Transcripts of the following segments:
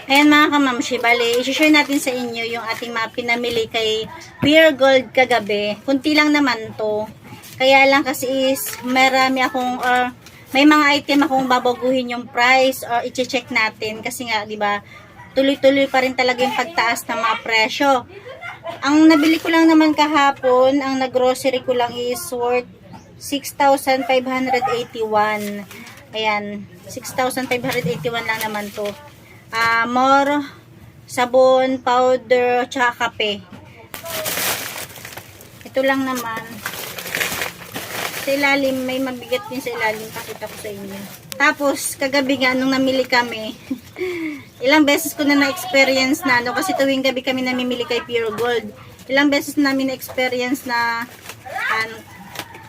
Ayan mga kamamshi, bali, isi-share natin sa inyo yung ating mga pinamili kay Pure Gold kagabi. Kunti lang naman to. Kaya lang kasi is, marami akong, may mga item akong babaguhin yung price or i-check natin. Kasi nga, di ba, tuloy-tuloy pa rin talaga yung pagtaas ng mga presyo. Ang nabili ko lang naman kahapon, ang nag-grocery ko lang is worth 6,581. Ayan, 6,581 lang naman to. More sabon, powder, tsaka kape. Ito lang naman. Sa ilalim, may mabigat din sa ilalim. Pakita ko sa inyo. Tapos, kagabi nga, nung namili kami, ilang beses ko na na-experience na, kasi tuwing gabi kami namimili kay Pure Gold. Ilang beses namin na-experience na,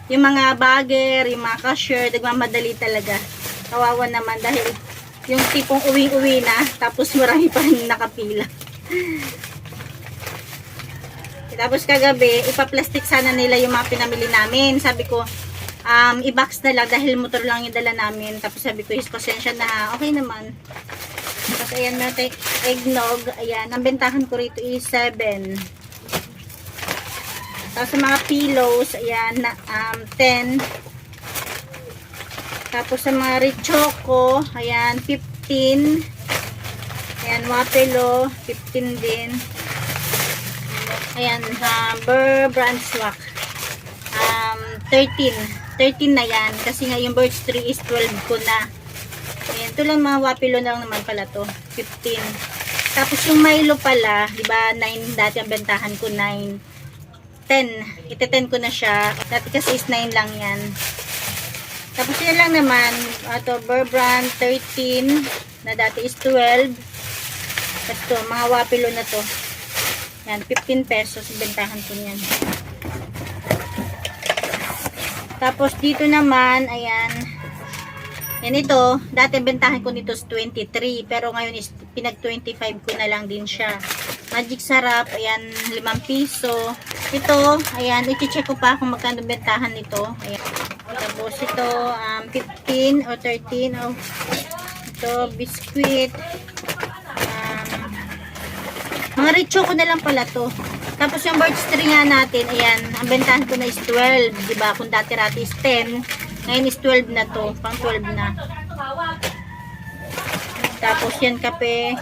yung mga bagger, yung mga cashier, nagmamadali talaga. Kawawa naman dahil yung tipong uwi-uwi na, tapos marami pa rin nakapila. Tapos kagabi, ipaplastic sana nila yung mga pinamili namin. Sabi ko, i-box na lang dahil motor lang yung dala namin. Tapos sabi ko, pasensya na, okay naman. Tapos ayan, may eggnog. Ayan, ang bentahan ko rito is 7. Tapos sa mga pillows, ayan, 10. Tapos sa mga Richoco, ayan, 15. Ayan, Wapelo, 15 din. Ayan, Burr Brand Swak, 13. 13 na yan. Kasi nga yung Birch 3 is 12 ko na. Ayan, ito lang mga Wapelo na lang naman pala to. 15. Tapos yung Milo pala, di ba 9 dati ang bentahan ko, 9. 10. Ite-10 ko na siya. Dati kasi is 9 lang yan. Tapos yan lang naman, ito, Burr Brand 13, na dati is 12. Tapos ito, mga Wapelo na to. Yan, 15 pesos, bentahan ko yan. Tapos dito naman, ayan, yan ito, dati bentahan ko nito is 23, pero ngayon is pinag 25 ko na lang din siya. Magic Sarap, ayan, 5 piso. Ito, ayan, i-check ko pa kung magkano bentahan nito. Ayan. Tapos ito, 15 or 13. Oh. Ito, biscuit. Mga Richoco na lang pala to. Tapos yung Birch 3 nga natin, ayan, ang bentahan ko na is 12. Diba? Kung dati-rati is 10, ngayon is 12 na to. Pang 12 na. Tapos yan, kape.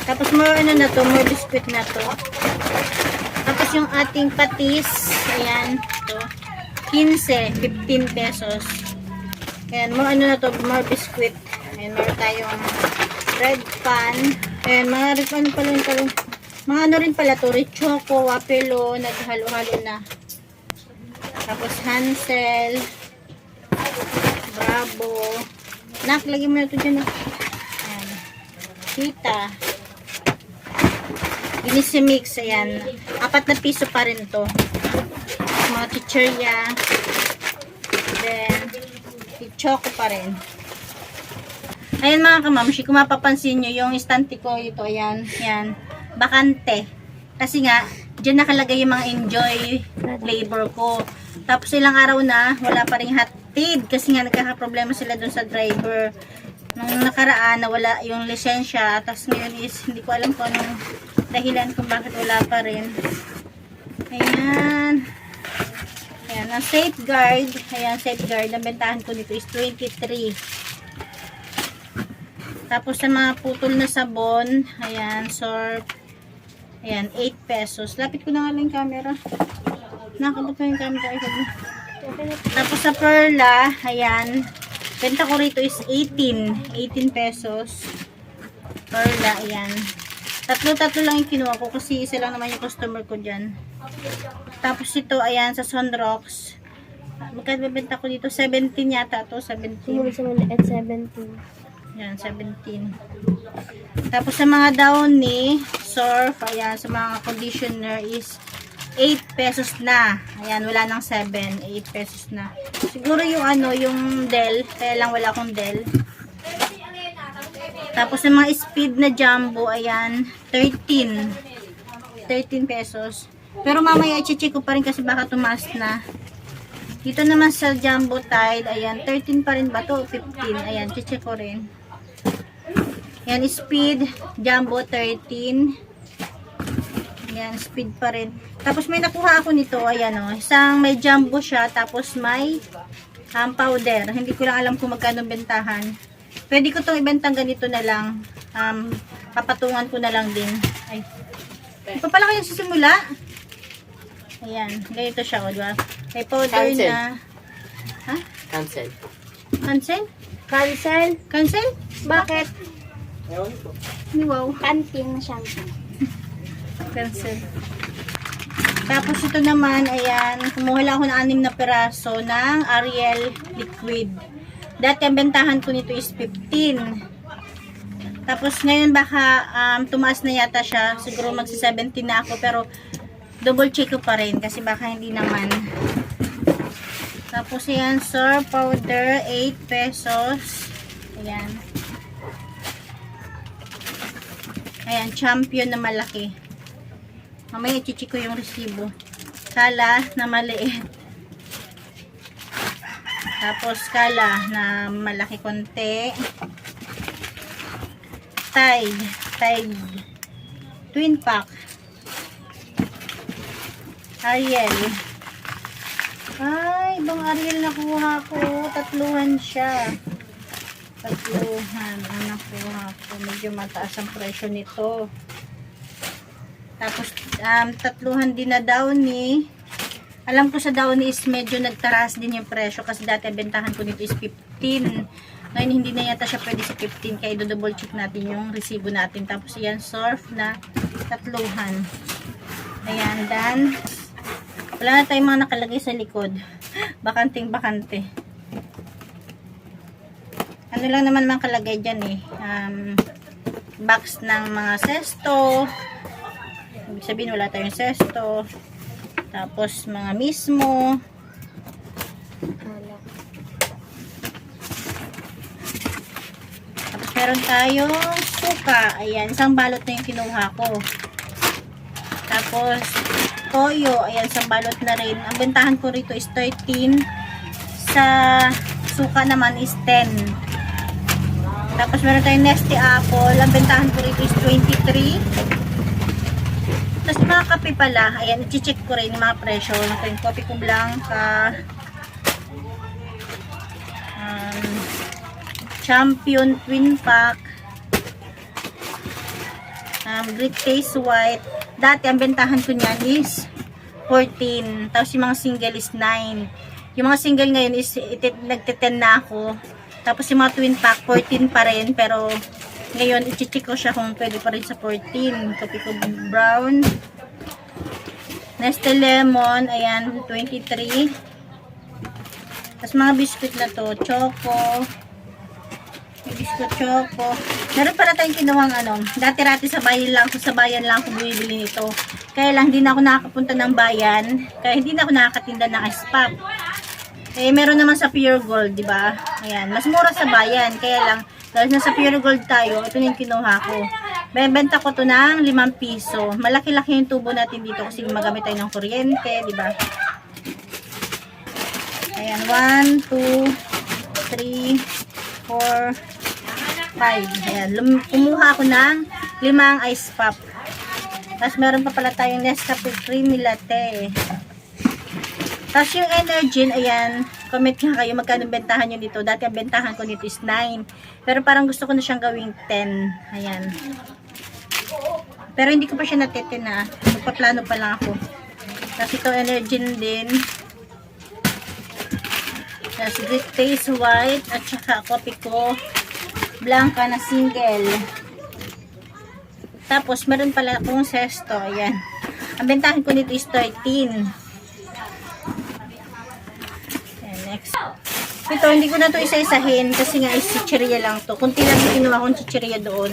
Tapos more ano na to, more biscuit na to. Tapos yung ating patis, ayan, ito. 15, 15 pesos. Ayan, mga ano na to, more biscuit. Ayan, meron tayong bread pan. Ayan, mga ano pala yung talong. Mga ano rin pala to, Richoco, Wapelo, naghalo-halo na. Tapos Hansel, Bravo. Nak, lagyan mo na ito dyan. Ayan. Kita. Ginisimix, ayan. 4 na piso pa rin to. Mga chichirya. Then, choco pa rin. Ayan mga kamamshi, kung mapapansin nyo, yung istante ko ito, ayan, yan, bakante. Kasi nga, dyan nakalagay yung mga enjoy labor ko. Tapos ilang araw na, wala pa rin hatid. Kasi nga, nagkakaproblema sila dun sa driver. Nung nakaraan, nawala yung lisensya. Tapos ngayon is, hindi ko alam kung anong dahilan kung bakit wala pa rin. Ayan. Ayan, ang safeguard. Ayan, safeguard. Ang bentahan ko nito is 23. Tapos sa mga putol na sabon, ayan, Surf. Ayan, 8 pesos. Lapit ko na nga lang yung camera. Nakabot na yung camera. Tapos sa Perla, ayan, benta ko rito is 18. 18 pesos. Perla, ayan. Tatlo lang yung kinuha ko kasi isa lang naman yung customer ko dyan. Tapos ito, ayan, sa Sunrocks. Magkano benta ko dito? 17 yata to, 17. At 17. Ayan, 17. Tapos sa mga Downy, Surf, ayan, sa mga conditioner is 8 pesos na. Ayan, wala nang 7. 8 pesos na. Siguro yung ano, yung Dell, kaya lang wala akong Dell. Tapos sa mga speed na jumbo, ayan, 13. 13 pesos. Pero mamaya i-check ko pa rin kasi baka tumaas na. Dito naman sa Jumbo Tide, ayan, 13 pa rin ba to? 15. Ayan, check ko rin. Yan, speed, jumbo 13. Yan, speed pa rin. Tapos may nakuha ako nito, ayan o. Isang may jumbo siya, tapos may powder. Hindi ko lang alam kung magkano bentahan. Pwede ko itong ibentang ganito na lang. Papatungan ko na lang din. Ay. Ito pala kayo sisimula. Ayan, ganito siya o, diba? May powder Cancel. na. Ha? Cancel. Cancel? Cancel. Cancel? Bakit? Wow. Canteen na shampoo. Cancel. Tapos ito naman, ayan, kumuha lang ako ng 6 na peraso ng Ariel liquid. Dati ang bentahan ko nito is 15. Tapos ngayon baka tumaas na yata siya. Siguro magsi 17 na ako, pero double check ko pa rin kasi baka hindi naman. Tapos ayan, Sir powder, 8 pesos. Ayan. Ayan, champion na malaki. Mamaya i-check ko yung resibo. Kala na maliit. Tapos kala na malaki konti. Tide. Twin pack. Ariel. Ay, ibang Ariel nakuha ko. Tatluhan siya. Tatluhan. Ang nakuha ko. Medyo mataas ang presyo nito. Tapos, tatluhan din na Downy. Alam ko sa Downy is medyo nagtaras din yung presyo kasi dati bentahan ko nito is 15. Ngayon hindi na yata siya pwede sa 15 kaya do-double check natin yung resibo natin. Tapos yan, surf na tatluhan. Ayan, dan. Wala na tayong mga nakalagay sa likod. Bakanting bakante. Ano lang naman mga kalagay dyan eh. Box ng mga sesto. Ibig sabihin wala tayong sesto. Tapos mga mismo. Tapos meron tayong suka. Ayan, isang balot na yung kinuha ko. Tapos toyo. Ayan, isang balot na rin. Ang bentahan ko rito is 13. Sa suka naman is 10. Tapos meron tayong Nesty Apple. Ang bentahan ko rito is 23. Tapos mga kape pala, ayan, i-check ko rin yung mga presyo. Yung kopi ko blanca, Champion Twin Pack, Great Taste White. Dati ang bentahan ko niyan is 14. Tapos yung mga single is 9. Yung mga single ngayon is nagte-10 na ako. Tapos yung mga Twin Pack 14 pa rin, pero ngayon, i-check ko siya kung pwede pa rin sa 14. Kopi ko brown. Nestle Lemon. Ayan, 23. Tapos mga biscuit na to. Choco. May biscuit choco. Meron pala tayong kinuwang dati-rati sa bayan lang ako bumibili nito. Kaya lang, hindi na ako nakakapunta ng bayan. Kaya hindi na ako nakakatinda ng ice pop. Eh, meron naman sa Pure Gold, di ba? Ayan, mas mura sa bayan. Kaya lang, dahil nasa Pure Gold tayo, ito yung kinuha ko. Benta ko to ng 5 piso. Malaki-laki yung tubo natin dito kasi magamit tayo ng kuryente, di ba? Ayan, 1, 2, 3, 4, 5. Ayan, kumuha ako ng 5 ice pop. Tapos meron pa pala tayong Nescafe Creamy Latte. Tapos yung Energin, ayan, comment nga kayo magkano bentahan nyo dito. Dati ang bentahan ko nito is 9. Pero parang gusto ko na siyang gawing 10. Ayan. Pero hindi ko pa siya natete na. Magpaplano pa lang ako. Tapos ito Energin din. Tapos Great Taste White. At saka kopi ko Blanca na single. Tapos meron pala akong sesto. Ayan. Ang bentahan ko nito is 13. Next. Ito, hindi ko na to isa-isahin kasi nga is chichirya lang to. Kunti lang yung kinuha kong chichirya doon.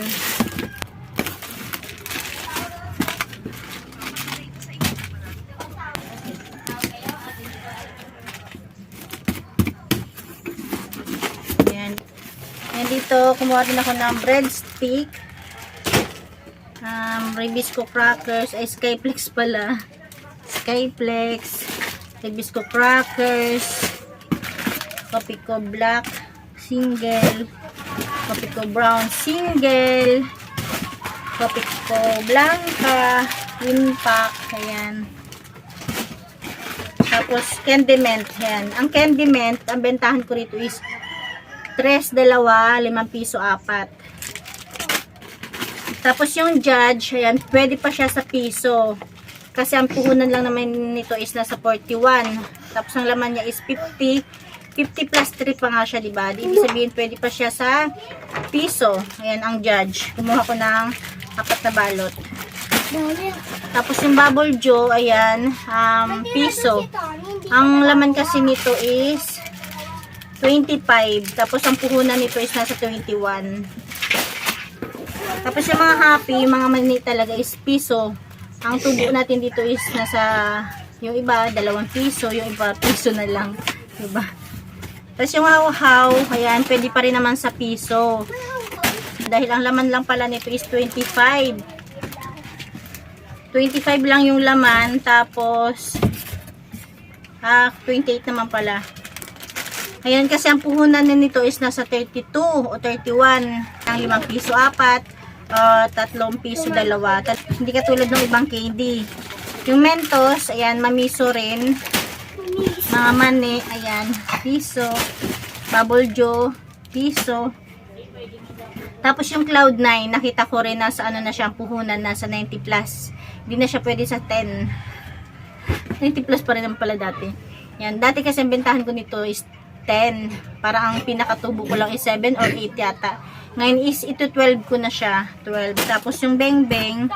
Ayan. Ayan dito, kumuha din ako ng breadstick. Ribisco crackers. Ay, Skyflex pala. Skyflex. Ribisco crackers. Kopi ko black single. Copico brown single, Copico blanca, Winpack, ayan. Tapos Candy Mint, ayan. Ang Candy Mint, ang bentahan ko rito is 3, 2, 5 piso 4. Tapos yung Judge, ayan, pwede pa siya sa piso. Kasi ang puhunan lang naman nito is nasa 41. Tapos ang laman niya is 50. 50 plus 3 pa nga siya, diba? Ibig sabihin, pwede pa siya sa piso. Ayan ang Judge. Kumuha ko ng 4 na balot. Tapos yung Bubble Joe, ayan, piso. Ang laman kasi nito is 25. Tapos ang puhunan nito is nasa 21. Tapos yung mga Happy, yung mga mani talaga is piso. Ang tubo natin dito is nasa, yung iba, 2 piso, yung iba, piso na lang. Diba? Tapos yung How-How, ayan, pwede pa rin naman sa piso. Dahil ang laman lang pala nito is 25. 25 lang yung laman, tapos 28 naman pala. Ayan, kasi ang puhunan nito is nasa 32 o 31. Ang 5 piso 4. 3 piso 2. Hindi katulad ng ibang candy. Yung Mentos, ayan, mamiso rin. Mga mani, ayan, piso. Bubble Joe, piso. Tapos yung Cloud9, nakita ko rin nasa ano na siya, puhunan nasa 90 plus. Hindi na siya pwede sa 10. 90 plus pa rin naman pala dati. Yan, dati kasi ang bentahan ko nito is 10. Para ang pinakatubo ko lang is 7 or 8 yata. Ngayon is ito 12 ko na siya. 12. Tapos yung Beng Beng,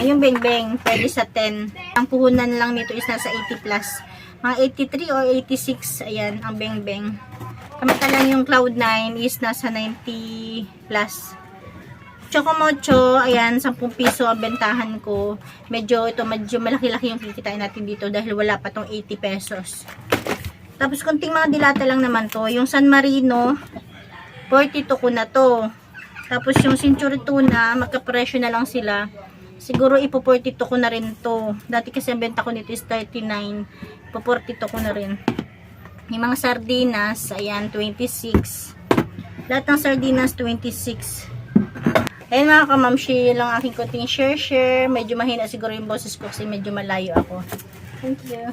yung Beng Beng, pwede sa 10. Ang puhunan lang nito is nasa 80 plus. Mga 83 or 86, ayan, ang Beng Beng. Kamantalang yung Cloud9 is nasa 90 plus. Chocomocho, ayan, 10 piso ang bentahan ko. Medyo malaki-laki yung kikitain natin dito dahil wala pa tong 80 pesos. Tapos konting mga dilata lang naman to. Yung San Marino, 42 ko na to. Tapos yung Century Tuna, magkapresyo na lang sila. Siguro ipo 42 ko na rin to. Dati kasi ang benta ko nito is 39. Ipo 42 ko na rin. Yung mga sardinas, ayan, 26. Lahat ng sardinas, 26. Ayan mga kamamshi, lang aking konting share. Medyo mahina siguro yung boses ko kasi medyo malayo ako. Thank you.